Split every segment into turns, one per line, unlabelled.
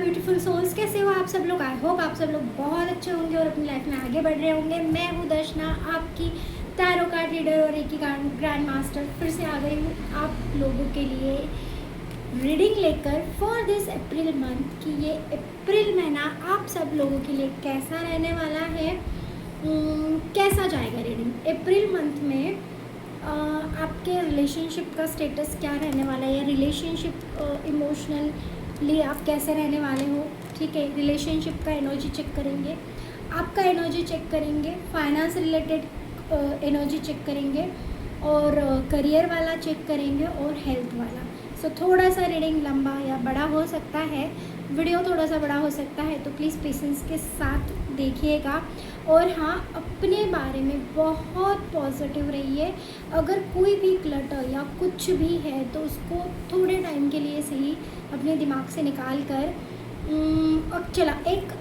Beautiful souls, कैसे हो आप सब लोग? आई होप आप सब लोग बहुत अच्छे होंगे और अपनी लाइफ में आगे बढ़ रहे होंगे। मैं हूँ दर्शना, आपकी टैरो कार्ड रीडर और एक ग्रैंड मास्टर। फिर से आ गई हूँ आप लोगों के लिए रीडिंग लेकर फॉर दिस अप्रैल मंथ कि ये अप्रैल महीना आप सब लोगों के लिए कैसा रहने वाला है, कैसा जाएगा रीडिंग। अप्रैल मंथ में आपके रिलेशनशिप का स्टेटस क्या रहने वाला है, या रिलेशनशिप इमोशनली आप कैसे रहने वाले हो। ठीक है, रिलेशनशिप का एनर्जी चेक करेंगे, आपका एनर्जी चेक करेंगे, फाइनेंस रिलेटेड एनर्जी चेक करेंगे, और करियर वाला चेक करेंगे, और हेल्थ वाला। सो थोड़ा सा रीडिंग लंबा या बड़ा हो सकता है, वीडियो थोड़ा सा बड़ा हो सकता है, तो प्लीज़ पेशेंस के साथ देखिएगा। और हाँ, अपने बारे में बहुत पॉजिटिव रहिए। अगर कोई भी क्लटर या कुछ भी है तो उसको थोड़े टाइम के लिए सही अपने दिमाग से निकाल कर अब चला एक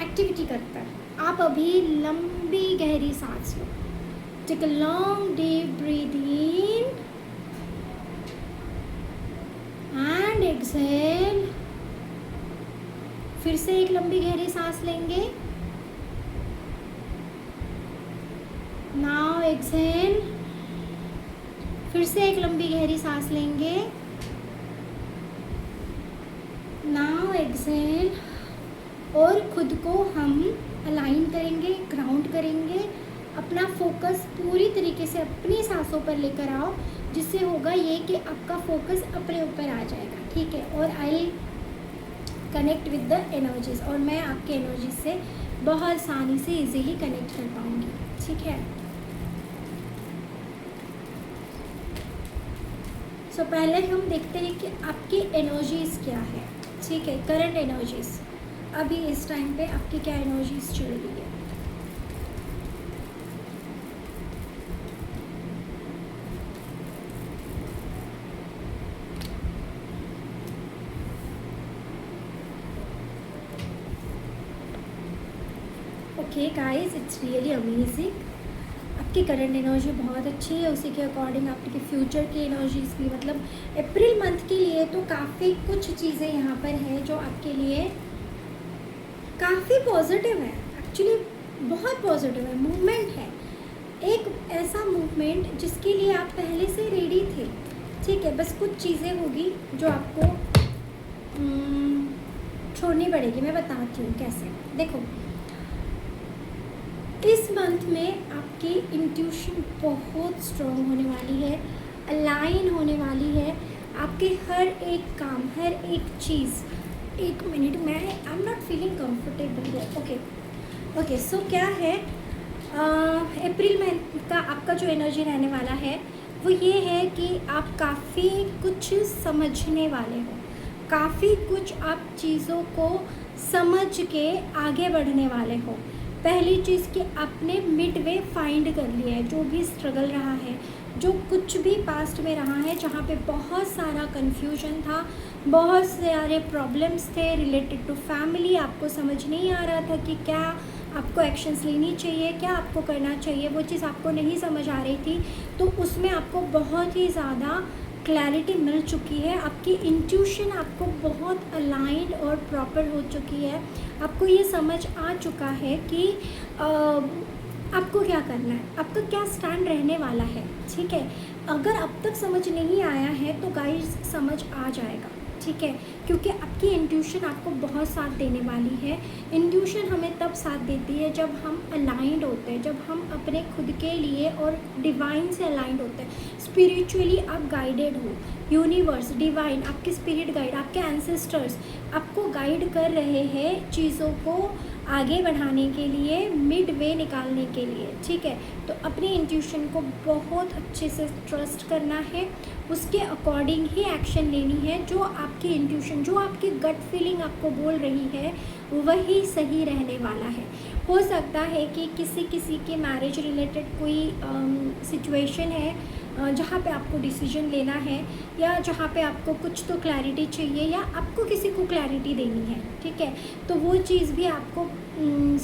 एक्टिविटी करता है। आप अभी लंबी गहरी सांस लो, take a long deep breath in and exhale. फिर से एक लंबी गहरी सांस लेंगे, नाउ एक्सहेल। फिर से एक लंबी गहरी सांस लेंगे, नाउ एक्सहेल। और खुद को हम अलाइन करेंगे, ग्राउंड करेंगे, अपना फोकस पूरी तरीके से अपनी सांसों पर लेकर आओ, जिससे होगा ये कि आपका फोकस अपने ऊपर आ जाएगा। ठीक है, और I connect with the energies, और मैं आपके एनर्जीज से बहुत आसानी से इजीली कनेक्ट कर पाऊंगी। ठीक है, सो पहले हम देखते हैं कि आपकी एनर्जीज क्या है। ठीक है, करंट एनर्जीज अभी इस टाइम पे आपकी क्या एनर्जीज चल रही है। Okay guys, it's really amazing. आपकी करंट एनर्जी बहुत अच्छी है, उसी के अकॉर्डिंग आपके फ्यूचर की एनर्जीज भी, मतलब अप्रैल मंथ के लिए तो काफ़ी कुछ चीज़ें यहाँ पर हैं जो आपके लिए काफ़ी पॉजिटिव है। एक्चुअली बहुत पॉजिटिव है, मूवमेंट है, एक ऐसा मूवमेंट जिसके लिए आप पहले से रेडी थे। ठीक है, बस कुछ चीज़ें होगी जो आपको छोड़नी पड़ेगी। मैं बताती हूँ कैसे। देखो, इस मंथ में आपकी इंट्यूशन बहुत स्ट्रॉन्ग होने वाली है, अलाइन होने वाली है। आपके हर एक काम, हर एक चीज़। एक मिनट, मैं I am not feeling comfortable. Okay, so क्या है, अप्रैल मंथ का आपका जो एनर्जी रहने वाला है वो ये है कि आप काफ़ी कुछ समझने वाले हो, काफ़ी कुछ आप चीज़ों को समझ के आगे बढ़ने वाले हो। पहली चीज़ कि आपने मिड वे फाइंड कर लिया है। जो भी स्ट्रगल रहा है, जो कुछ भी पास्ट में रहा है, जहाँ पे बहुत सारा कन्फ्यूजन था, बहुत सारे प्रॉब्लम्स थे रिलेटेड टू फैमिली, आपको समझ नहीं आ रहा था कि क्या आपको एक्शंस लेनी चाहिए, क्या आपको करना चाहिए, वो चीज़ आपको नहीं समझ आ रही थी, तो उसमें आपको बहुत ही ज़्यादा क्लैरिटी मिल चुकी है। आपकी इंट्यूशन आपको बहुत अलाइंड और प्रॉपर हो चुकी है। आपको ये समझ आ चुका है कि आपको क्या करना है, आपका क्या स्टैंड रहने वाला है। ठीक है, अगर अब तक समझ नहीं आया है तो गाइस समझ आ जाएगा। ठीक है, क्योंकि आपकी इंट्यूशन आपको बहुत साथ देने वाली है। इंट्यूशन हमें तब साथ देती है जब हम अलाइंड होते हैं, जब हम अपने खुद के लिए और डिवाइन से अलाइंड होते हैं। स्पिरिचुअली आप गाइडेड हो, यूनिवर्स, डिवाइन, आपके स्पिरिट गाइड, आपके एंसेस्टर्स आपको गाइड कर रहे हैं चीज़ों को आगे बढ़ाने के लिए, मिड वे निकालने के लिए। ठीक है, तो अपनी इंट्यूशन को बहुत अच्छे से ट्रस्ट करना है, उसके अकॉर्डिंग ही एक्शन लेनी है। जो आपकी इंट्यूशन, जो आपकी गट फीलिंग आपको बोल रही है वही सही रहने वाला है। हो सकता है कि किसी के मैरिज रिलेटेड कोई सिचुएशन है जहाँ पे आपको डिसीजन लेना है, या जहाँ पे आपको कुछ तो क्लैरिटी चाहिए, या आपको किसी को क्लैरिटी देनी है। ठीक है, तो वो चीज़ भी आपको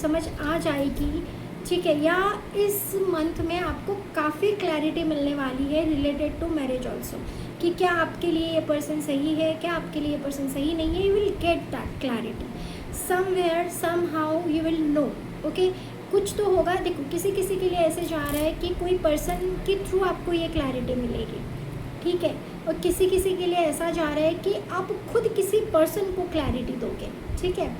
समझ आ जाएगी। ठीक है, या इस मंथ में आपको काफ़ी क्लैरिटी मिलने वाली है रिलेटेड टू मैरिज ऑल्सो, कि क्या आपके लिए ये पर्सन सही है, क्या आपके लिए ये पर्सन सही नहीं है। You will get that clarity somewhere somehow, you will know. Okay, कुछ तो होगा। देखो किसी किसी के लिए ऐसे जा रहा है कि कोई पर्सन के थ्रू आपको ये क्लैरिटी मिलेगी, ठीक है, और किसी किसी के लिए ऐसा जा रहा है कि आप खुद किसी पर्सन को क्लैरिटी दोगे, ठीक है।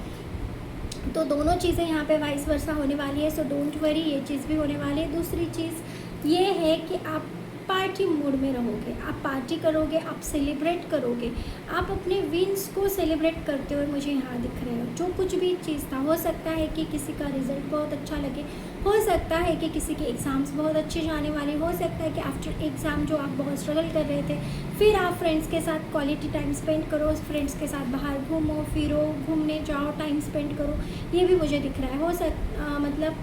तो दोनों चीज़ें यहाँ पे वाइस वर्सा होने वाली है, सो डोंट वरी, ये चीज़ भी होने वाली है। दूसरी चीज़ ये है कि आप पार्टी मूड में रहोगे, आप पार्टी करोगे, आप सेलिब्रेट करोगे, आप अपने विन्स को सेलिब्रेट करते हुए मुझे यहाँ दिख रहे हो। जो कुछ भी चीज़ था, हो सकता है कि किसी का रिज़ल्ट बहुत अच्छा लगे, हो सकता है कि किसी के एग्ज़ाम्स बहुत अच्छे जाने वाले, हो सकता है कि आफ्टर एग्ज़ाम जो आप बहुत स्ट्रगल कर रहे थे, फिर आप फ्रेंड्स के साथ क्वालिटी टाइम स्पेंड करो, फ्रेंड्स के साथ बाहर घूमो फिरो, घूमने जाओ, टाइम स्पेंड करो, ये भी मुझे दिख रहा है। मतलब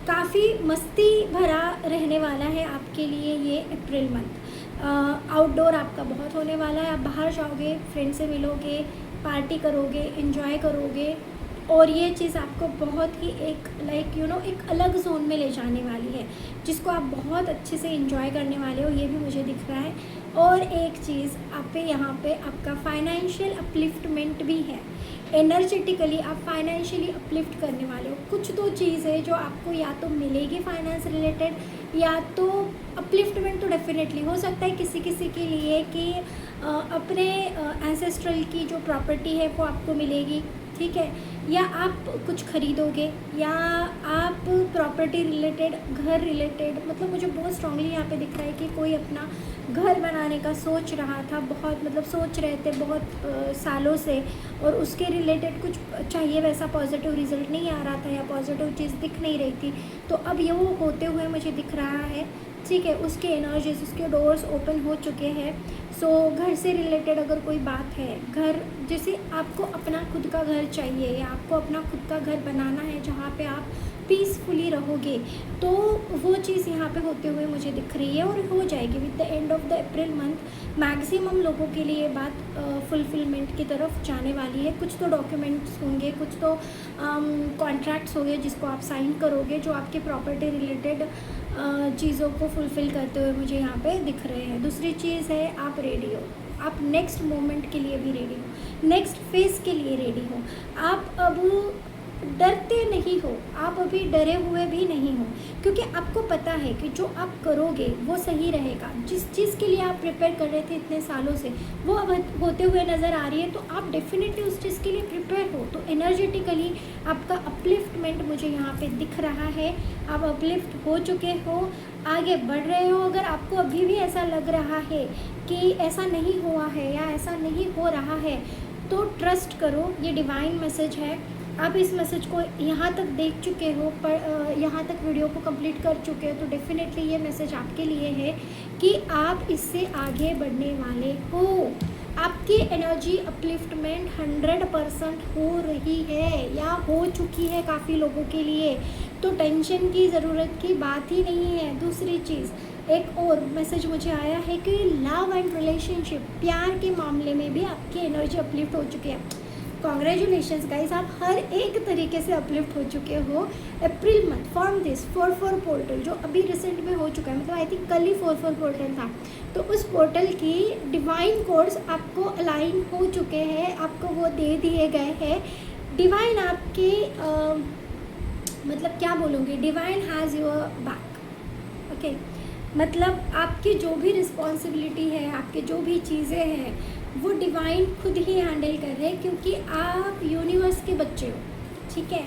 काफ़ी मस्ती भरा रहने वाला है आपके लिए ये अप्रैल मंथ। आउटडोर आपका बहुत होने वाला है, आप बाहर जाओगे, फ्रेंड से मिलोगे, पार्टी करोगे, एंजॉय करोगे, और ये चीज़ आपको बहुत ही एक एक अलग जोन में ले जाने वाली है, जिसको आप बहुत अच्छे से एंजॉय करने वाले हो, ये भी मुझे दिख रहा है। और एक चीज़ आप पे यहाँ पे आपका फाइनेंशियल अपलिफ्टमेंट भी है, एनर्जेटिकली आप फाइनेंशियली अपलिफ्ट करने वाले हो। कुछ तो चीज़ है जो आपको या तो मिलेगी फाइनेंस रिलेटेड, या तो अपलिफ्टमेंट तो डेफिनेटली हो सकता है किसी किसी के लिए कि अपने एंसेस्ट्रल की जो प्रॉपर्टी है वो आपको मिलेगी, ठीक है, या आप कुछ खरीदोगे, या आप प्रॉपर्टी रिलेटेड, घर रिलेटेड, मतलब मुझे बहुत स्ट्रांगली यहाँ पे दिख रहा है कि कोई अपना घर बनाने का सोच रहा था, बहुत सोच रहे थे बहुत सालों से, और उसके रिलेटेड कुछ चाहिए वैसा पॉजिटिव रिजल्ट नहीं आ रहा था, या पॉजिटिव चीज़ दिख नहीं रही थी, तो अब ये वो होते हुए मुझे दिख रहा है, ठीक है। उसके एनर्जीज, उसके डोर्स ओपन हो चुके हैं। सो घर से रिलेटेड अगर कोई बात है, घर जैसे आपको अपना खुद का घर चाहिए, या आपको अपना खुद का घर बनाना है जहाँ पे आप पीसफुली रहोगे, तो वो चीज़ यहाँ पे होते हुए मुझे दिख रही है, और हो जाएगी with the end of the April month. Maximum लोगों के लिए बात फुलफिलमेंट की तरफ जाने वाली है। कुछ तो डॉक्यूमेंट्स होंगे, कुछ तो कॉन्ट्रैक्ट्स होंगे जिसको आप साइन करोगे, जो आपके प्रॉपर्टी रिलेटेड चीज़ों को फुलफ़िल करते हुए मुझे यहाँ पे दिख रहे हैं। दूसरी चीज़ है, आप रेडी हो, आप नेक्स्ट मोमेंट के लिए भी रेडी हो, नेक्स्ट फेज़ के लिए रेडी हो। आप अब डरते नहीं हो, आप अभी डरे हुए भी नहीं हो, क्योंकि आपको पता है कि जो आप करोगे वो सही रहेगा। जिस चीज़ के लिए आप प्रिपेयर कर रहे थे इतने सालों से, वो अब होते हुए नज़र आ रही है, तो आप डेफिनेटली उस चीज़ के लिए प्रिपेयर हो। तो एनर्जेटिकली आपका अपलिफ्टमेंट मुझे यहाँ पे दिख रहा है, आप अपलिफ्ट हो चुके हो, आगे बढ़ रहे हो। अगर आपको अभी भी ऐसा लग रहा है कि ऐसा नहीं हुआ है या ऐसा नहीं हो रहा है, तो ट्रस्ट करो, ये डिवाइन मैसेज है। आप इस मैसेज को यहाँ तक देख चुके हो, पर यहाँ तक वीडियो को कंप्लीट कर चुके हो, तो डेफिनेटली ये मैसेज आपके लिए है कि आप इससे आगे बढ़ने वाले हो। आपकी एनर्जी अपलिफ्टमेंट 100% हो रही है या हो चुकी है काफ़ी लोगों के लिए, तो टेंशन की ज़रूरत की बात ही नहीं है। दूसरी चीज़, एक और मैसेज मुझे आया है कि लव एंड रिलेशनशिप, प्यार के मामले में भी आपकी एनर्जी अपलिफ्ट हो चुकी है। कॉन्ग्रेचुलेशंस गाइस, आप हर एक तरीके से अपलिफ्ट हो चुके हो April month from this 4/4 portal, जो अभी रिसेंट में हो चुका है, मतलब आई थिंक कल ही 4/4 पोर्टल था। तो उस पोर्टल की डिवाइन कोड्स आपको अलाइन हो चुके हैं, आपको वो दे दिए गए हैं। डिवाइन आपके मतलब क्या बोलूँगी, divine has your back, okay. मतलब आपकी जो भी रिस्पॉन्सिबिलिटी है, आपके जो भी चीज़ें हैं, वो डिवाइन खुद ही हैंडल कर रहे हैं, क्योंकि आप यूनिवर्स के बच्चे हो, ठीक है।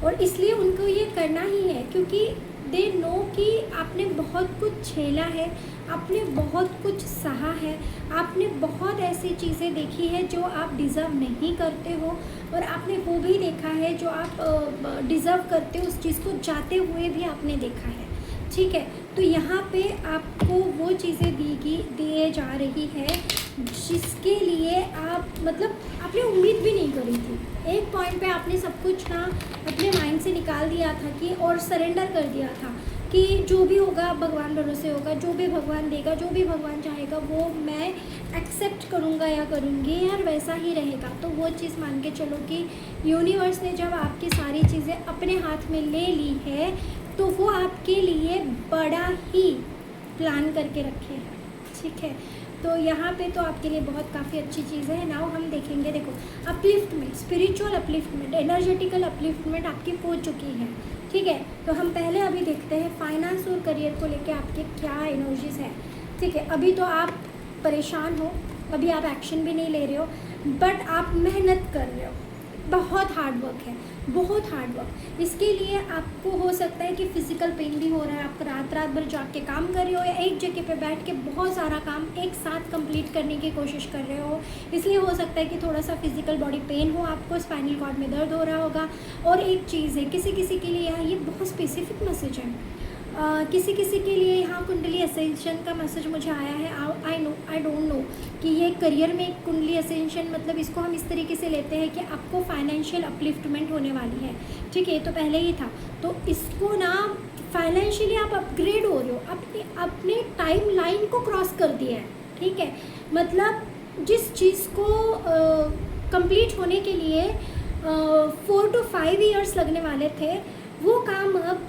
और इसलिए उनको ये करना ही है, क्योंकि दे नो कि आपने बहुत कुछ झेला है, आपने बहुत कुछ सहा है, आपने बहुत ऐसी चीज़ें देखी है जो आप डिज़र्व नहीं करते हो, और आपने वो भी देखा है जो आप डिज़र्व करते हो, उस चीज़ को जाते हुए भी आपने देखा है, ठीक है। तो यहाँ पे आपको वो चीज़ें दिए जा रही है जिसके लिए आप मतलब आपने उम्मीद भी नहीं करी थी। एक पॉइंट पे आपने सब कुछ ना अपने माइंड से निकाल दिया था कि, और सरेंडर कर दिया था कि जो भी होगा भगवान भरोसे होगा, जो भी भगवान देगा, जो भी भगवान चाहेगा वो मैं एक्सेप्ट करूँगा या करूँगी यार, वैसा ही रहेगा। तो वो चीज़ मान के चलो कि यूनिवर्स ने जब आपकी सारी चीज़ें अपने हाथ में ले ली है, तो वो आपके लिए बड़ा ही प्लान करके रखे हैं, ठीक है। तो यहाँ पे तो आपके लिए बहुत काफ़ी अच्छी चीज़ है। नाउ हम देखेंगे, देखो अपलिफ्टमेंट, स्पिरिचुअल अपलिफ्टमेंट, एनर्जेटिकल अपलिफ्टमेंट आपकी हो चुकी है, ठीक है। तो हम पहले अभी देखते हैं फाइनेंस और करियर को लेके आपके क्या एनर्जीज है, ठीक है। अभी तो आप परेशान हो, अभी आप एक्शन भी नहीं ले रहे हो, बट आप मेहनत कर रहे हो, बहुत हार्ड वर्क है, बहुत हार्ड वर्क। इसके लिए आपको हो सकता है कि फिज़िकल पेन भी हो रहा है, आप रात भर जाग के काम कर रहे हो, या एक जगह पे बैठ के बहुत सारा काम एक साथ कंप्लीट करने की कोशिश कर रहे हो, इसलिए हो सकता है कि थोड़ा सा फिजिकल बॉडी पेन हो, आपको स्पाइनल कॉर्ड में दर्द हो रहा होगा। और एक चीज़ है, किसी किसी के लिए ये बहुत स्पेसिफिक मैसेज है, किसी किसी के लिए यहाँ कुंडली असेंशन का मैसेज मुझे आया है। आई डोंट नो कि ये करियर में एक कुंडली असेंशन, मतलब इसको हम इस तरीके से लेते हैं कि आपको फाइनेंशियल अपलिफ्टमेंट होने वाली है, ठीक है। तो पहले ही था, तो इसको ना फाइनेंशियली आप अपग्रेड हो रहे हो, अपने टाइम लाइन को क्रॉस कर दिया है, ठीक है। मतलब जिस चीज़ को कंप्लीट होने के लिए 4 to 5 ईयर्स लगने वाले थे, वो काम अब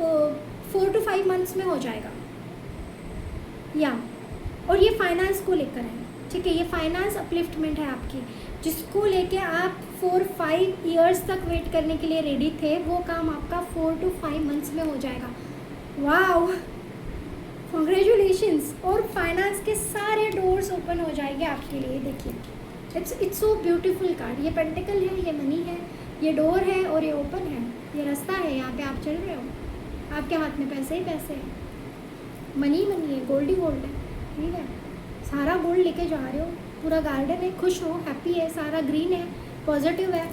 4 to 5 मंथ्स में हो जाएगा, या और ये फाइनेंस को लेकर है, ठीक है। ये फाइनेंस अपलिफ्टमेंट है आपकी, जिसको लेके आप 4-5 ईयर्स तक वेट करने के लिए रेडी थे, वो काम आपका 4 to 5 मंथ्स में हो जाएगा। Wow, congratulations. और फाइनेंस के सारे डोर्स ओपन हो जाएंगे आपके लिए। देखिए, इट्स सो ब्यूटीफुल कार्ड। ये पेंटिकल है, ये मनी है, ये डोर है और ये ओपन है, ये रास्ता है, यहाँ पे आप चल रहे हो, आपके हाथ में पैसे ही पैसे हैं, मनी है, गोल्ड ही गोल्ड है, ठीक है। सारा गोल्ड लेके जा रहे हो, पूरा गार्डन है, खुश हो, हैप्पी है, सारा ग्रीन है, पॉजिटिव है,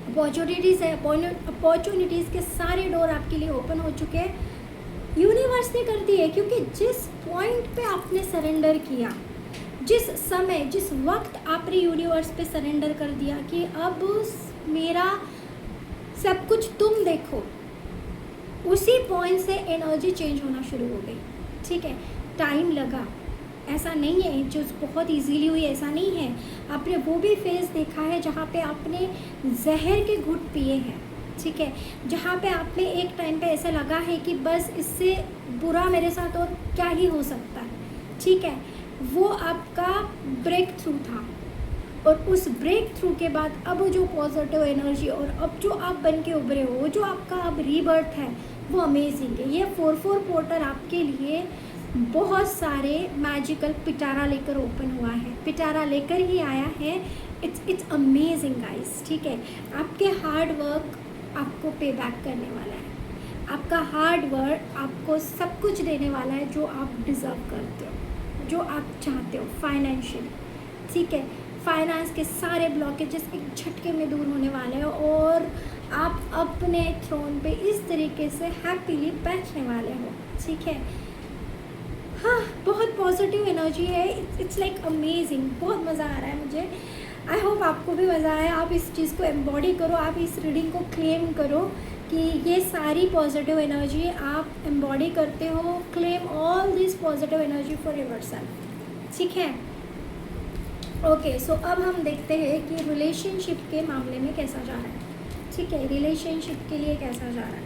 अपॉर्चुनिटीज़ है, अपॉर्चुनिटीज़ के सारे डोर आपके लिए ओपन हो चुके हैं। यूनिवर्स ने कर दी है, क्योंकि जिस पॉइंट पे आपने सरेंडर किया, जिस समय जिस वक्त आपने यूनिवर्स पे सरेंडर कर दिया कि अब मेरा सब कुछ तुम देखो, उसी पॉइंट से एनर्जी चेंज होना शुरू हो गई, ठीक है। टाइम लगा, ऐसा नहीं है जो बहुत इजीली हुई, ऐसा नहीं है। आपने वो भी फेज़ देखा है जहाँ पे आपने जहर के घुट पिए हैं, ठीक है, जहाँ पे आप में एक टाइम पे ऐसा लगा है कि बस इससे बुरा मेरे साथ और क्या ही हो सकता है, ठीक है। वो आपका ब्रेक थ्रू था, और उस ब्रेक थ्रू के बाद अब जो पॉजिटिव एनर्जी और अब जो आप बन के उभरे हो, जो आपका अब रीबर्थ है, वो अमेजिंग है। ये 4-4 पोर्टल आपके लिए बहुत सारे मैजिकल पिटारा लेकर ओपन हुआ है, पिटारा लेकर ही आया है। इट्स अमेजिंग गाइस, ठीक है। आपके हार्ड वर्क आपको पे बैक करने वाला है, आपका हार्ड वर्क आपको सब कुछ देने वाला है जो आप डिज़र्व करते हो, जो आप चाहते हो फाइनेंशियली, ठीक है। फाइनेंस के सारे ब्लॉकेजेस एक झटके में दूर होने वाले हैं, और आप अपने थ्रोन पे इस तरीके से हैप्पीली बैठने वाले हो, ठीक है। हाँ, बहुत पॉजिटिव एनर्जी है, इट्स लाइक अमेजिंग, बहुत मज़ा आ रहा है मुझे। आई होप आपको भी मज़ा आए, आप इस चीज़ को एम्बॉडी करो, आप इस रीडिंग को क्लेम करो कि ये सारी पॉजिटिव एनर्जी आप एम्बॉडी करते हो। Claim all this positive energy for yourself, ठीक है। ओके, सो अब हम देखते हैं कि रिलेशनशिप के मामले में कैसा जा रहा है, ठीक है। रिलेशनशिप के लिए कैसा जा रहा है।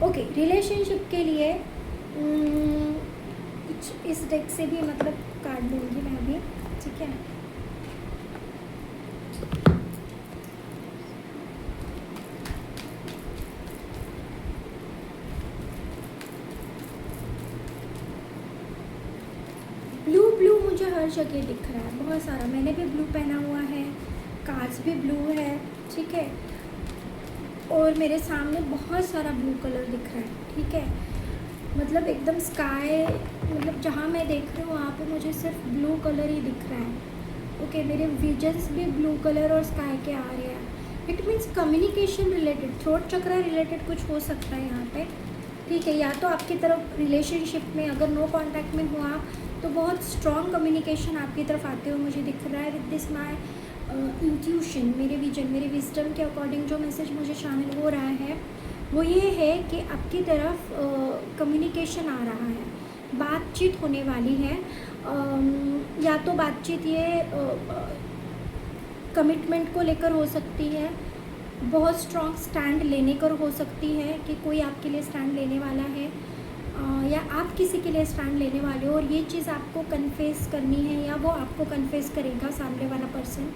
ओके, रिलेशनशिप के लिए कुछ इस डेक से भी मतलब कार्ड लूँगी मैं अभी, ठीक है। ब्लू मुझे हर जगह दिख रहा है, बहुत सारा, मैंने भी ब्लू पहना हुआ है, कार्ड्स भी ब्लू है, ठीक है। और मेरे सामने बहुत सारा ब्लू कलर दिख रहा है, ठीक है। मतलब एकदम स्काई, मतलब जहाँ मैं देख रही हूँ वहाँ पे मुझे सिर्फ ब्लू कलर ही दिख रहा है। ओके, मेरे विजन्स भी ब्लू कलर और स्काई के आ रहे हैं। It means communication related, throat chakra related कुछ हो सकता है यहाँ पे, ठीक है। या तो आपकी तरफ रिलेशनशिप में अगर नो कॉन्टैक्ट में हो आप, तो बहुत स्ट्रॉन्ग कम्युनिकेशन आपकी तरफ आते हुए मुझे दिख रहा है। विद दिस माई इंट्यूशन, मेरे विजन, मेरे विजडम के अकॉर्डिंग जो मैसेज मुझे शामिल हो रहा है वो ये है कि आपकी तरफ कम्युनिकेशन आ रहा है, बातचीत होने वाली है। या तो बातचीत ये कमिटमेंट को लेकर हो सकती है, बहुत स्ट्रॉन्ग स्टैंड लेने कर हो सकती है कि कोई आपके लिए स्टैंड लेने वाला है, या आप किसी के लिए स्टैंड लेने वाले हो और ये चीज़ आपको कन्फेस करनी है या वो आपको कन्फेस करेगा सामने वाला पर्सन।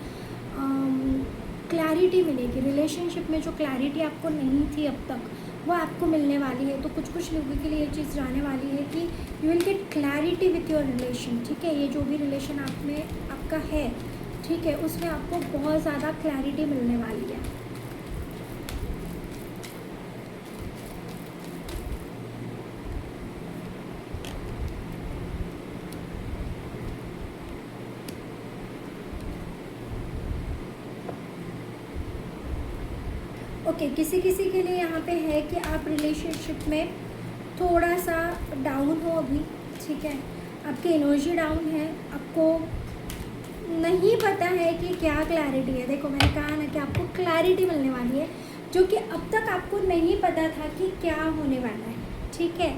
क्लैरिटी मिलेगी रिलेशनशिप में, जो क्लैरिटी आपको नहीं थी अब तक वो आपको मिलने वाली है। तो कुछ कुछ लोगों के लिए ये चीज़ जाने वाली है कि you will get clarity with your relation. ठीक है, ये जो भी रिलेशन आप में आपका है, ठीक है, उसमें आपको बहुत ज़्यादा क्लैरिटी मिलने वाली है। ओके, किसी किसी के लिए यहाँ पे है कि आप रिलेशनशिप में थोड़ा सा डाउन हो अभी। ठीक है, आपकी एनर्जी डाउन है, आपको नहीं पता है कि क्या क्लैरिटी है। देखो मैंने कहा ना कि आपको क्लैरिटी मिलने वाली है, जो कि अब तक आपको नहीं पता था कि क्या होने वाला है। ठीक है,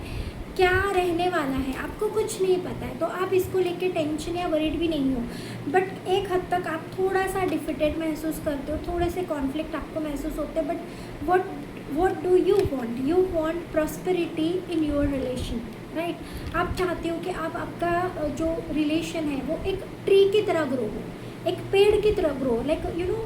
क्या रहने वाला है आपको कुछ नहीं पता है, तो आप इसको लेके टेंशन या वरीड भी नहीं हो। बट एक हद तक आप थोड़ा सा डिफिटेड महसूस करते हो, थोड़े से कॉन्फ्लिक्ट आपको महसूस होते हैं। But what do you want? You want prosperity in your relation, right. आप चाहते हो कि आपका जो रिलेशन है वो एक ट्री की तरह ग्रो हो, एक पेड़ की तरह grow, like you know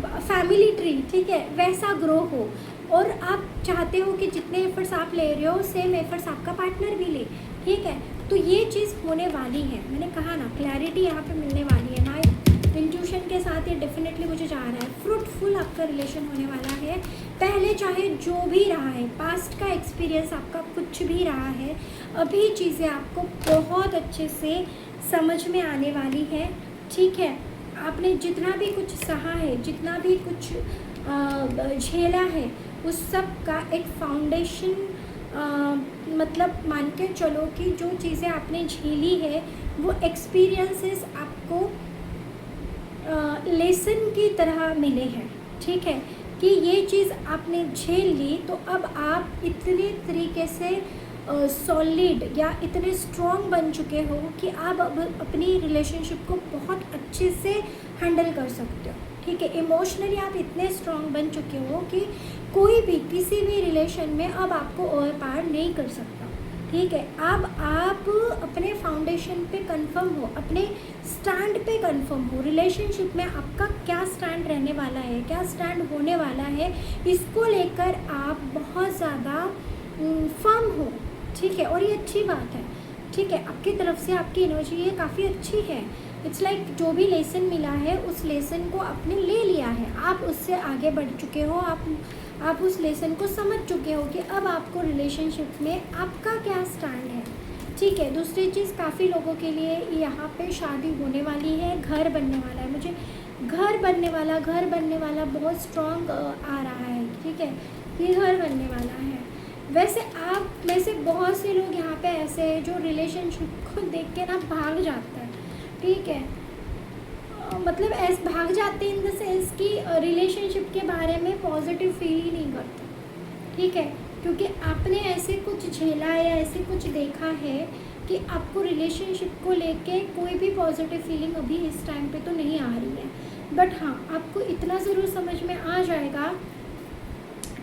family tree, ठीक है, वैसा ग्रो हो। और आप चाहते हो कि जितने एफर्ट्स आप ले रहे हो सेम एफर्ट्स आपका पार्टनर भी ले। ठीक है, तो ये चीज़ होने वाली है। मैंने कहा ना क्लैरिटी यहाँ पे मिलने वाली है। ना इंट्यूशन के साथ ये डेफिनेटली मुझे जा रहा है, फ्रूटफुल आपका रिलेशन होने वाला है। पहले चाहे जो भी रहा है, पास्ट का एक्सपीरियंस आपका कुछ भी रहा है, अभी चीज़ें आपको बहुत अच्छे से समझ में आने वाली है। ठीक है, आपने जितना भी कुछ सहा है, जितना भी कुछ झेला है, उस सब का एक फाउंडेशन, मतलब मान के चलो कि जो चीज़ें आपने झेली है वो एक्सपीरियंसेस आपको लेसन की तरह मिले हैं। ठीक है, कि ये चीज़ आपने झेल ली, तो अब आप इतने तरीके से सॉलिड या इतने स्ट्रॉन्ग बन चुके हो कि आप अब अपनी रिलेशनशिप को बहुत अच्छे से हैंडल कर सकते हो। ठीक है, इमोशनली आप इतने स्ट्रॉन्ग बन चुके हो कि कोई भी किसी भी रिलेशन में अब आपको ओवर पार नहीं कर सकता। ठीक है, अब आप अपने फाउंडेशन पे कंफर्म हो, अपने स्टैंड पे कंफर्म हो। रिलेशनशिप में आपका क्या स्टैंड रहने वाला है, क्या स्टैंड होने वाला है, इसको लेकर आप बहुत ज़्यादा फर्म हो। ठीक है, और ये अच्छी बात है। ठीक है, आपकी तरफ से आपकी एनर्जी ये काफ़ी अच्छी है। इट्स लाइक जो भी लेसन मिला है उस लेसन को आपने ले लिया है, आप उससे आगे बढ़ चुके हो, आप उस लेसन को समझ चुके हो कि अब आपको रिलेशनशिप में आपका क्या स्टैंड है। ठीक है, दूसरी चीज़, काफ़ी लोगों के लिए यहाँ पे शादी होने वाली है, घर बनने वाला है। मुझे घर बनने वाला बहुत स्ट्रॉन्ग आ रहा है। ठीक है, ये घर बनने वाला है। वैसे आप में से बहुत से लोग यहाँ पे ऐसे हैं जो रिलेशनशिप को देख के ना भाग जाता है। ठीक है, मतलब ऐसे भाग जाते हैं इन द सेंस कि रिलेशनशिप के बारे में पॉजिटिव फील ही नहीं करते। ठीक है, क्योंकि आपने ऐसे कुछ झेला है या ऐसे कुछ देखा है कि आपको रिलेशनशिप को लेके कोई भी पॉजिटिव फीलिंग अभी इस टाइम पे तो नहीं आ रही है। बट हाँ, आपको इतना ज़रूर समझ में आ जाएगा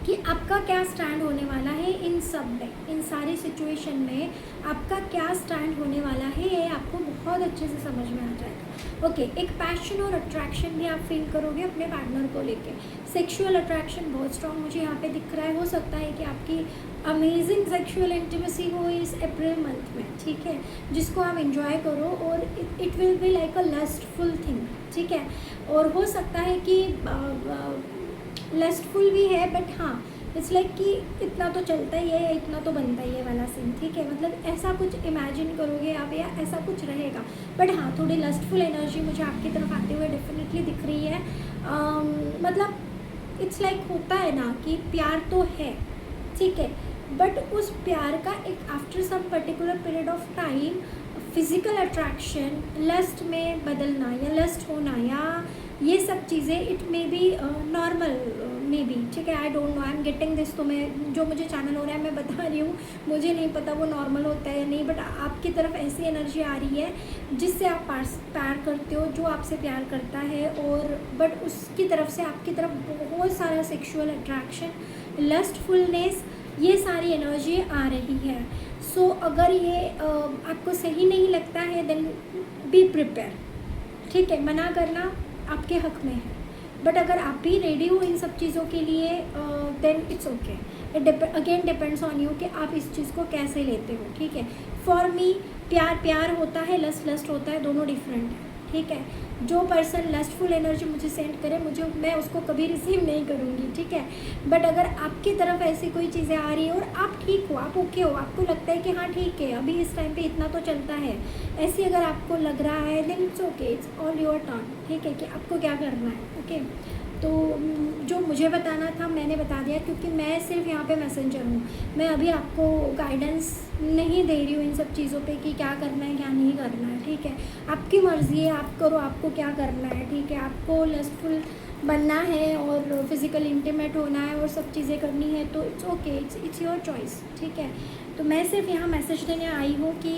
कि आपका क्या स्टैंड होने वाला है इन सब में, इन सारी सिचुएशन में आपका क्या स्टैंड होने वाला है, ये आपको बहुत अच्छे से समझ में आ जाएगा। ओके, एक पैशन और अट्रैक्शन भी आप फील करोगे अपने पार्टनर को लेके। सेक्सुअल अट्रैक्शन बहुत स्ट्रॉन्ग मुझे यहाँ पे दिख रहा है। हो सकता है कि आपकी अमेजिंग सेक्सुअल इंटीमेसी हो इस अप्रैल मंथ में। ठीक है, जिसको आप इंजॉय करो और it will be like a lustful thing. ठीक है, और हो सकता है कि लस्टफुल भी है, बट हाँ इट्स लाइक कि इतना तो चलता ही है, इतना तो बनता ही है वाला सीन। ठीक है, मतलब ऐसा कुछ इमेजिन करोगे आप या ऐसा कुछ रहेगा। बट हाँ, थोड़ी लस्टफुल एनर्जी मुझे आपकी तरफ आते हुए डेफिनेटली दिख रही है। मतलब इट्स लाइक होता है ना कि प्यार तो है, ठीक है, बट उस प्यार का एक after some particular period of time physical attraction lust में बदलना या लस्ट होना या ये सब चीज़ें it may be normal may be. ठीक है, I don't know, I am getting this. तो मैं जो मुझे चैनल हो रहा है मैं बता रही हूँ, मुझे नहीं पता वो नॉर्मल होता है या नहीं, बट आपकी तरफ ऐसी एनर्जी आ रही है जिससे आप प्यार करते हो, जो आपसे प्यार करता है, और बट उसकी तरफ से आपकी तरफ बहुत सारा सेक्सुअल अट्रैक्शन, लस्टफुलनेस ये सारी एनर्जी आ रही है। सो अगर ये आपको सही नहीं लगता है देन बी प्रिपेयर, ठीक है, मना करना आपके हक में है। बट अगर आप भी रेडी हो इन सब चीज़ों के लिए then it's okay. It again depends on you कि आप इस चीज़ को कैसे लेते हो, ठीक है। फॉर मी प्यार प्यार होता है, लस्ट लस्ट होता है, दोनों डिफरेंट है, ठीक है। जो पर्सन लस्टफुल एनर्जी मुझे सेंड करे मैं उसको कभी रिसीव नहीं करूँगी, ठीक है। बट अगर आपकी तरफ ऐसी कोई चीज़ें आ रही है और आप ठीक हो, आप ओके हो, आपको लगता है कि हाँ ठीक है अभी इस टाइम पे इतना तो चलता है, ऐसी अगर आपको लग रहा है then it's okay, it's all your turn, ठीक है, कि आपको क्या करना है, ओके। तो जो मुझे बताना था मैंने बता दिया, क्योंकि मैं सिर्फ यहाँ पे मैसेंजर हूँ। मैं अभी आपको गाइडेंस नहीं दे रही हूँ इन सब चीज़ों पे कि क्या करना है क्या नहीं करना है, ठीक है। आपकी मर्ज़ी है, आप करो, आपको क्या करना है, ठीक है। आपको लस्टफुल बनना है और फिज़िकल इंटीमेट होना है और सब चीज़ें करनी है तो it's okay, it's your choice, ठीक है। तो मैं सिर्फ यहाँ मैसेज देने आई हूँ कि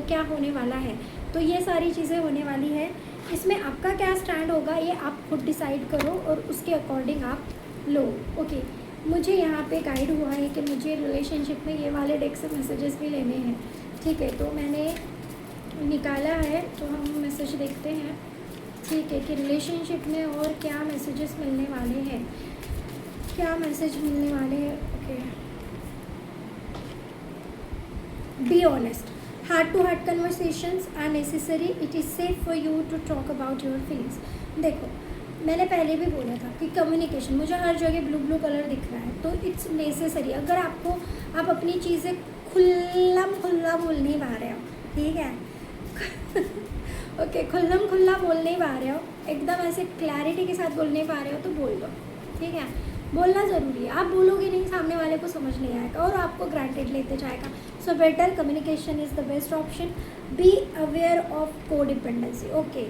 क्या होने वाला है। तो ये सारी चीज़ें होने वाली है, इसमें आपका क्या स्टैंड होगा ये आप खुद डिसाइड करो और उसके अकॉर्डिंग आप लो, ओके। मुझे यहाँ पे गाइड हुआ है कि मुझे रिलेशनशिप में ये वाले डेक से मैसेजेस भी लेने हैं, ठीक है। तो मैंने निकाला है, तो हम मैसेज देखते हैं, ठीक है, कि रिलेशनशिप में और क्या मैसेजेस मिलने वाले हैं, क्या मैसेज मिलने वाले हैं, okay. Be honest, heart to heart conversations are necessary, it is safe for you to talk about your feelings. देखो मैंने पहले भी बोला था कि कम्युनिकेशन, मुझे हर जगह ब्लू ब्लू कलर दिख रहा है, तो इट्स नेसेसरी। अगर आप अपनी चीज़ें खुल्ला बोल नहीं पा रहे हो, ठीक है ओके, खुल्ला बोल नहीं पा रहे हो, एकदम ऐसे क्लैरिटी के साथ बोल नहीं पा रहे हो तो बोल दो, ठीक है। बोलना ज़रूरी है, आप बोलोगे नहीं सामने वाले को समझ नहीं आएगा और आपको ग्रांटेड लेते जाएगा। So better communication is the best option. Be aware of को डिपेंडेंसी, ओके।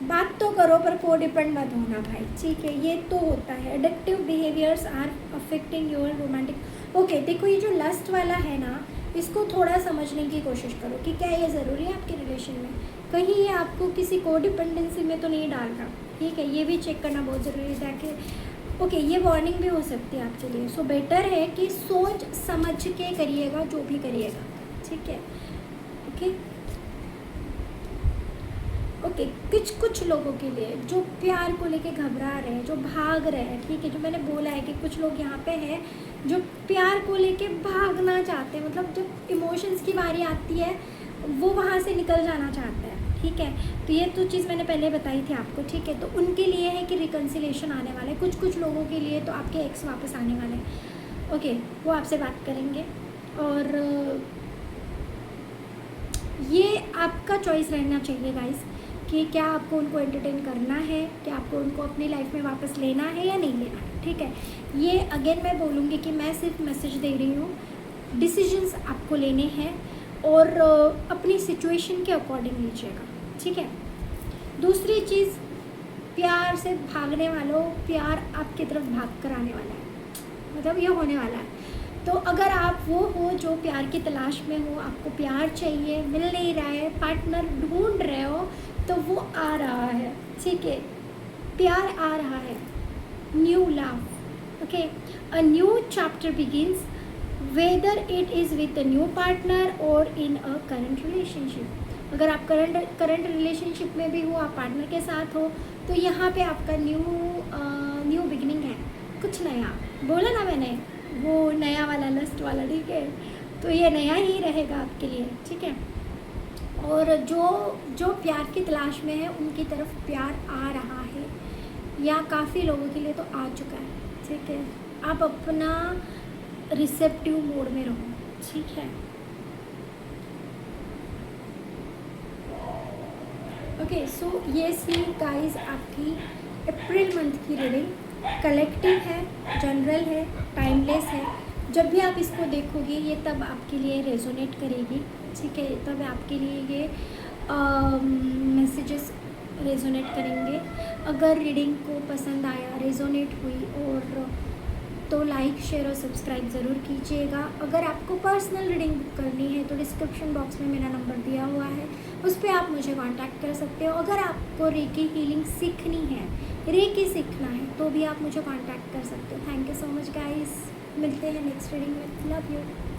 बात तो करो पर को डिपेंड मत होना भाई, ठीक है, ये तो होता है। Addictive behaviours are affecting your romantic, okay. देखो ये जो लस्ट वाला है ना, इसको थोड़ा समझने की कोशिश करो कि क्या ये ज़रूरी है आपके रिलेशन में, कहीं ये आपको किसी को डिपेंडेंसी में तो नहीं डाल रहा, ठीक है। ये भी चेक करना बहुत ज़रूरी है ताकि ओके ये वार्निंग भी हो सकती है आपके लिए। सो बेटर है कि सोच समझ के करिएगा जो भी करिएगा, ठीक है, ओके ओके। कुछ लोगों के लिए जो प्यार को लेके घबरा रहे हैं, जो भाग रहे हैं, ठीक है, जो मैंने बोला है कि कुछ लोग यहाँ पे हैं जो प्यार को लेके भागना चाहते हैं, मतलब जब इमोशंस की बारी आती है वो वहाँ से निकल जाना चाहते हैं, ठीक है। तो ये तो चीज़ मैंने पहले बताई थी आपको, ठीक है। तो उनके लिए है कि रिकन्सिलेशन आने वाला है, कुछ लोगों के लिए तो आपके एक्स वापस आने वाले हैं, ओके। वो आपसे बात करेंगे और ये आपका चॉइस रहना चाहिए गाइस कि क्या आपको उनको एंटरटेन करना है, क्या आपको उनको अपनी लाइफ में वापस लेना है या नहीं लेना है, ठीक है। ये अगेन मैं बोलूँगी कि मैं सिर्फ मैसेज दे रही हूँ, डिसीजंस आपको लेने हैं और अपनी सिचुएशन के अकॉर्डिंग लीजिएगा, ठीक है। दूसरी चीज़, प्यार से भागने वालों, प्यार आपकी तरफ भाग कर आने वाला है, मतलब ये होने वाला है। तो अगर आप वो हो जो प्यार की तलाश में हो, आपको प्यार चाहिए, मिल नहीं रहा है, पार्टनर ढूंढ रहे हो, तो वो आ रहा है, ठीक है, प्यार आ रहा है। New love, okay, a new chapter begins, whether it is with a new partner और इन अ करंट रिलेशनशिप। अगर आप करंट रिलेशनशिप में भी हो, आप पार्टनर के साथ हो, तो यहाँ पे आपका न्यू बिगिनिंग है, कुछ नया। बोला ना मैंने वो नया वाला, लस्ट वाला, ठीक है। तो ये नया ही रहेगा आपके लिए, ठीक है। और जो प्यार की तलाश में है उनकी तरफ प्यार आ रहा है, या काफ़ी लोगों के लिए तो आ चुका है, ठीक है। आप अपना रिसेप्टिव मोड में रहो, ठीक है, ओके। सो ये सी गाइस आपकी अप्रैल मंथ की रीडिंग कलेक्टिव है, जनरल है, टाइमलेस है। जब भी आप इसको देखोगे ये तब आपके लिए रेजोनेट करेगी, ठीक है, तब आपके लिए ये मैसेजेस रेजोनेट करेंगे। अगर रीडिंग को पसंद आया, रेजोनेट हुई और तो लाइक शेयर और सब्सक्राइब ज़रूर कीजिएगा। अगर आपको पर्सनल रीडिंग बुक करनी है तो डिस्क्रिप्शन बॉक्स में मेरा नंबर दिया हुआ है, उस पर आप मुझे कांटेक्ट कर सकते हो। अगर आपको रेकी हीलिंग सीखनी है, रेकी सीखना है, तो भी आप मुझे कांटेक्ट कर सकते हो। Thank you so much guys. मिलते हैं नेक्स्ट रीडिंग में। Love you.